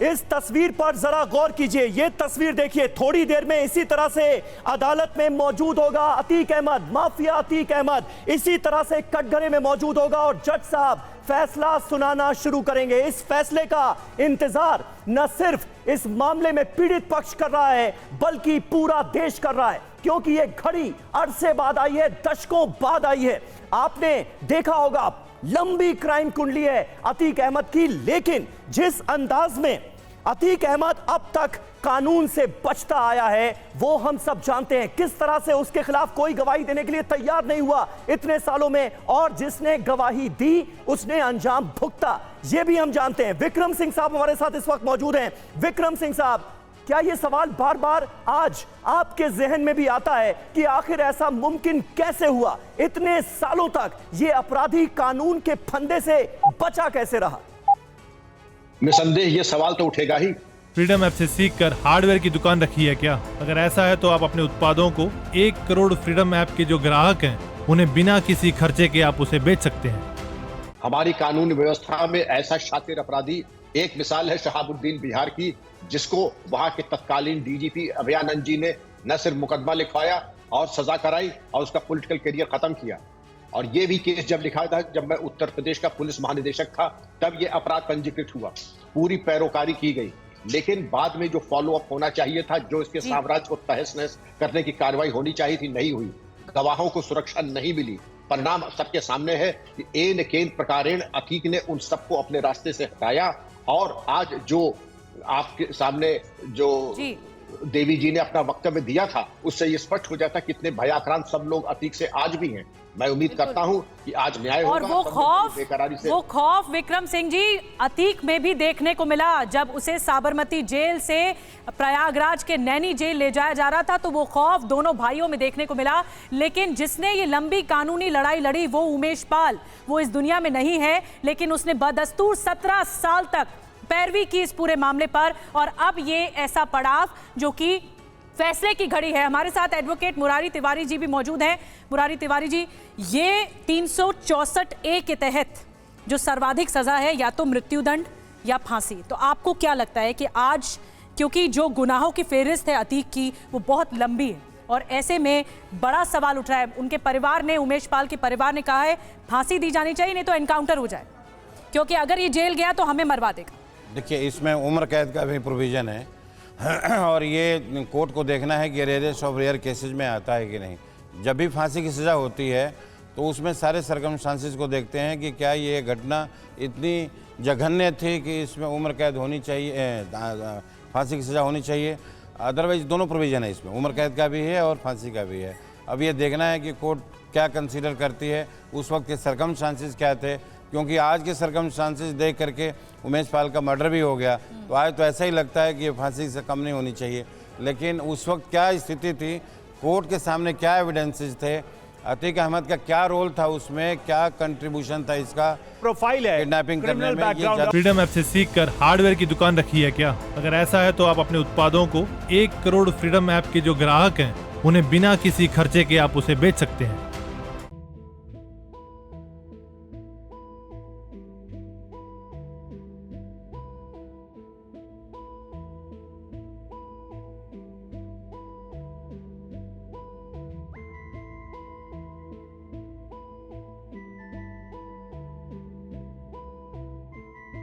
इस तस्वीर पर जरा गौर कीजिए। ये तस्वीर देखिए, थोड़ी देर में इसी तरह से अदालत में मौजूद होगा अतीक अहमद, माफिया अतीक अहमद इसी तरह से कटघरे में मौजूद होगा और जज साहब फैसला सुनाना शुरू करेंगे। इस फैसले का इंतजार न सिर्फ इस मामले में पीड़ित पक्ष कर रहा है बल्कि पूरा देश कर रहा है, क्योंकि ये घड़ी अरसे बाद आई है, दशकों बाद आई है। आपने देखा होगा लंबी क्राइम कुंडली है अतीक अहमद की, लेकिन जिस अंदाज में अतीक अहमद अब तक कानून से बचता आया है वो हम सब जानते हैं। किस तरह से उसके खिलाफ कोई गवाही देने के लिए तैयार नहीं हुआ इतने सालों में, और जिसने गवाही दी उसने अंजाम भुगता, ये भी हम जानते हैं। विक्रम सिंह साहब हमारे साथ इस वक्त मौजूद हैं। विक्रम सिंह साहब, क्या यह सवाल बार बार आज आपके जहन में भी आता है कि आखिर ऐसा मुमकिन कैसे हुआ? इतने सालों तक यह अपराधी कानून के फंदे से बचा कैसे रहा? निसंदेह ये सवाल तो उठेगा ही। फ्रीडम ऐप से सीखकर हार्डवेयर की दुकान रखी है क्या? अगर ऐसा है तो आप अपने उत्पादों को 1 करोड़ फ्रीडम ऐप के जो ग्राहक हैं उन्हें बिना किसी खर्चे के आप उसे बेच सकते हैं। हमारी कानून व्यवस्था में ऐसा शातिर अपराधी, एक मिसाल है शहाबुद्दीन बिहार की, जिसको वहां के तत्कालीन डीजीपी अभयानंद जी ने न सिर्फ मुकदमा लिखवाया और सजा कराई और उसका पॉलिटिकल करियर खत्म किया। और ये भी केस जब लिखा था, जब मैं उत्तर प्रदेश का पुलिस महानिदेशक था, तब ये अपराध पंजीकृत हुआ, पूरी पैरोकारी की गई, लेकिन बाद में जो फॉलो अप होना चाहिए था, जो इसके साम्राज्य को तहस नहस करने की कार्रवाई होनी चाहिए थी, नहीं हुई। गवाहों को सुरक्षा नहीं मिली। परिणाम सबके सामने है कि एन केन प्रकारेण अतीक ने उन सबको अपने रास्ते से हटाया। और आज जो आपके सामने जो देवी जी ने अपना वक्तव्य दिया था, उससे ये स्पष्ट हो जाता कितने भयाक्रांत सब लोग अतीक से आज भी हैं। मैं उम्मीद करता हूं कि आज न्याय होगा। और वो खौफ विक्रम सिंह जी अतीक में भी देखने को मिला। जब उसे साबरमती जेल से प्रयागराज के नैनी जेल ले जाया जा रहा था तो वो खौफ दोनों भाइयों में देखने को मिला। लेकिन जिसने ये लंबी कानूनी लड़ाई लड़ी वो उमेश पाल, वो इस दुनिया में नहीं है, लेकिन उसने बदस्तूर 17 साल तक पैरवी की इस पूरे मामले पर। और अब ये ऐसा पड़ाव जो कि फैसले की घड़ी है। हमारे साथ एडवोकेट मुरारी तिवारी जी भी मौजूद हैं। मुरारी तिवारी जी, ये 364A के तहत जो सर्वाधिक सजा है या तो मृत्युदंड या फांसी, तो आपको क्या लगता है कि आज, क्योंकि जो गुनाहों की फेहरिस्त है अतीक की वो बहुत लंबी है और ऐसे में बड़ा सवाल उठ रहा है, उनके परिवार ने, उमेश पाल के परिवार ने कहा है फांसी दी जानी चाहिए, नहीं तो एनकाउंटर हो जाए, क्योंकि अगर ये जेल गया तो हमें मरवा देगा। देखिए, इसमें उम्र कैद का भी प्रोविज़न है और ये कोर्ट को देखना है कि रेयरेस्ट ऑफ रेयर केसेज में आता है कि नहीं। जब भी फांसी की सज़ा होती है तो उसमें सारे सर्कमस्टांसेस को देखते हैं कि क्या ये घटना इतनी जघन्य थी कि इसमें उम्र कैद होनी चाहिए, फांसी की सज़ा होनी चाहिए। अदरवाइज दोनों प्रोविज़न है इसमें, उम्र कैद का भी है और फांसी का भी है। अब ये देखना है कि कोर्ट क्या कंसीडर करती है, उस वक्त के सर्कमस्टांसेस क्या थे, क्योंकि आज के सर्कमस्टांसेस देख करके उमेश पाल का मर्डर भी हो गया तो आज तो ऐसा ही लगता है कि फांसी से कम नहीं होनी चाहिए। लेकिन उस वक्त क्या स्थिति थी, कोर्ट के सामने क्या एविडेंसेस थे, अतीक अहमद का क्या रोल था, उसमें क्या कंट्रीब्यूशन था, इसका प्रोफाइल है किडनैपिंग करने में। फ्रीडम ऐप से सीखकर हार्डवेयर की दुकान रखी है क्या? अगर ऐसा है तो आप अपने उत्पादों को 1 करोड़ फ्रीडम ऐप के जो ग्राहक हैं उन्हें बिना किसी खर्चे के आप उसे बेच सकते हैं।